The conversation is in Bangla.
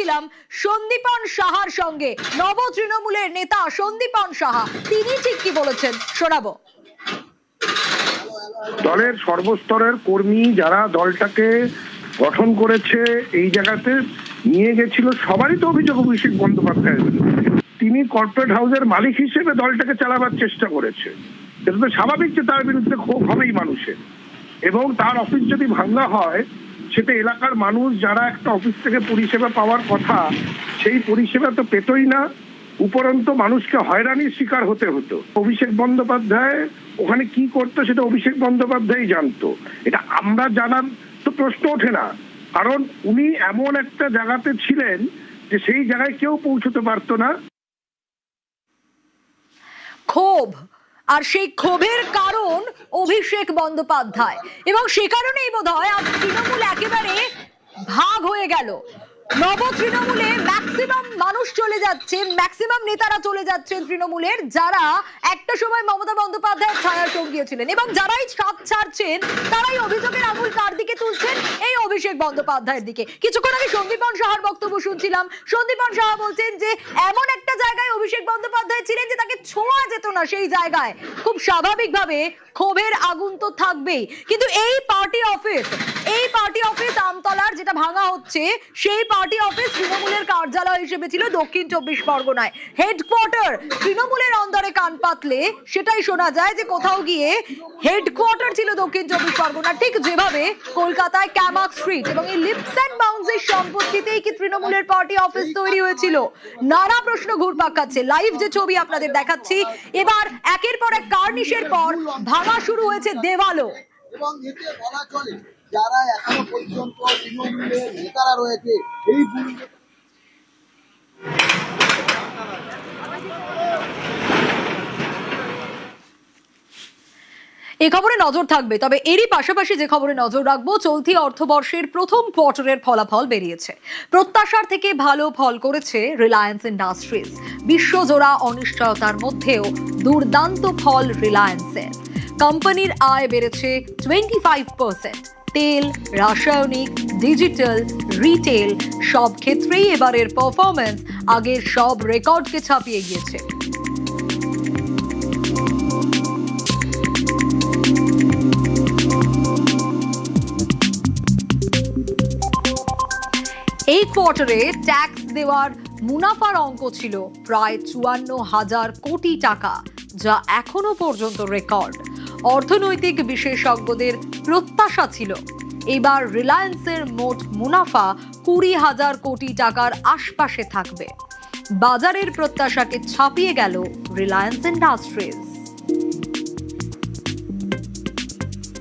হয়েছিলাম সন্দীপন সাহার সঙ্গে। নব তৃণমূলের নেতা সন্দীপন সাহা তিনি ঠিক কি বলেছেন শোনাবো। দলের সর্বস্তরের কর্মী যারা দলটাকে গঠন করেছে এই জায়গাতে নিয়ে গেছিল, সবারই তো অভিযোগ অভিষেক বন্দ্যোপাধ্যায়ের বিরুদ্ধে। তিনি কর্পোরেট হাউসের মালিক হিসেবে দলটাকে চালাবার চেষ্টা করেছে, এটা তো স্বাভাবিক যে তার বিরুদ্ধে ক্ষোভ হবেই মানুষের। এবং তার অফিস যদি ভাঙা হয়, সেটা এলাকার মানুষ যারা একটা অফিস থেকে পরিষেবা পাওয়ার কথা সেই পরিষেবা তো পেতই না, উপরন্ত মানুষকে হয়রানির শিকার হতে হতো। অভিষেক বন্দ্যোপাধ্যায় ওখানে কি করতো সেটা অভিষেক বন্দ্যোপাধ্যায় জানতো, এটা আমরা জানার তো প্রশ্ন ওঠে না, কারণ উনি এমন একটা জায়গাতে ছিলেন যে সেই জায়গায় কেউ পৌঁছতে পারতো না। ক্ষোভ, আর সেই ক্ষোভের কারণ অভিষেক বন্দ্যোপাধ্যায়, এবং সে কারণেই বোধহয় আজ তৃণমূল একেবারে ভাগ হয়ে গেল। নব তৃণমূলে ম্যাক্সিমাম মানুষ চলে যাচ্ছেন, ম্যাক্সিমাম নেতারা চলে যাচ্ছেন তৃণমূলের, যারা একটা সময় মমতা বন্দ্যোপাধ্যায়ের ছায়া সঙ্গী ছিলেন, এবং যারাই সাথ ছাড়ছেন তারাই অভিযোগের আঙুল কার দিকে তুলছেন? এই অভিষেক বন্দ্যোপাধ্যায়ের দিকে। কিছুক্ষণ আগে সন্দীপন সাহার বক্তব্য শুনছিলাম। সন্দীপন সাহা বলছেন যে এমন একটা জায়গায় অভিষেক বন্দ্যোপাধ্যায় ছিলেন যে তাকে ছোঁয়া যেত না, সেই জায়গায় খুব স্বাভাবিকভাবে ক্ষোভের আগুন তো থাকবেই। কিন্তু এই পার্টি অফিস আমতলার যেটা ভাঙা হচ্ছে, সেই পার্টি অফিস তৃণমূলের কার্যালয় হিসেবে ছিল দক্ষিণ 24 পরগনায়। হেডকোয়ার্টার তৃণমূলের অন্দরে কান পাতলে সেটাই শোনা যায় যে কোথাও গিয়ে হেডকোয়ার্টার ছিল দক্ষিণ 24 পরগনা, ঠিক যেভাবে কলকাতায় ক্যামাক স্ট্রিট এবং এই লিপস অ্যান্ড বাউন্সের সম্পত্তিতেই কি তৃণমূলের পার্টি অফিস তৈরি হয়েছিল? নানা প্রশ্ন ঘুরপাক খাচ্ছে। লাইভ যে ছবি আপনাদের দেখাচ্ছি, এবার একের পর এক কার্নিশের পর ভাঙা শুরু হয়েছে দেওয়ালও। এবং এতে বলা চলে যারা এখনো পর্যন্ত তৃণমূলের নেতারা রয়েছে এই এই খবরে নজর থাকবে। তবে এরই পাশাপাশি যে খবরে নজর রাখবো, চলতি অর্থবর্ষের প্রথম কোয়ার্টারের ফলাফল বেরিয়েছে। প্রত্যাশার থেকে ভালো ফল করেছে রিলায়েন্স ইন্ডাস্ট্রিজ। বিশ্বজোড়া অনিশ্চয়তার মধ্যেও দুর্দান্ত ফল রিলায়েন্সের। কোম্পানির আয় বেড়েছে 25%। তেল, রাসায়নিক, ডিজিটাল, রিটেল সব ক্ষেত্রেই এবারের পারফরম্যান্স আগের সব রেকর্ডকে ছাপিয়ে গিয়েছে। এই কোয়ার্টারে ট্যাক্স দেওয়ার মুনাফার অঙ্ক ছিল প্রায় 54,000 কোটি টাকা, যা এখনো পর্যন্ত রেকর্ড। অর্থনৈতিক বিশেষজ্ঞদের প্রত্যাশা ছিল এবার রিলায়েন্সের মোট মুনাফা 20,000 কোটি টাকার আশপাশে থাকবে। বাজারের প্রত্যাশাকে ছাপিয়ে গেল রিলায়েন্স ইন্ডাস্ট্রিজ।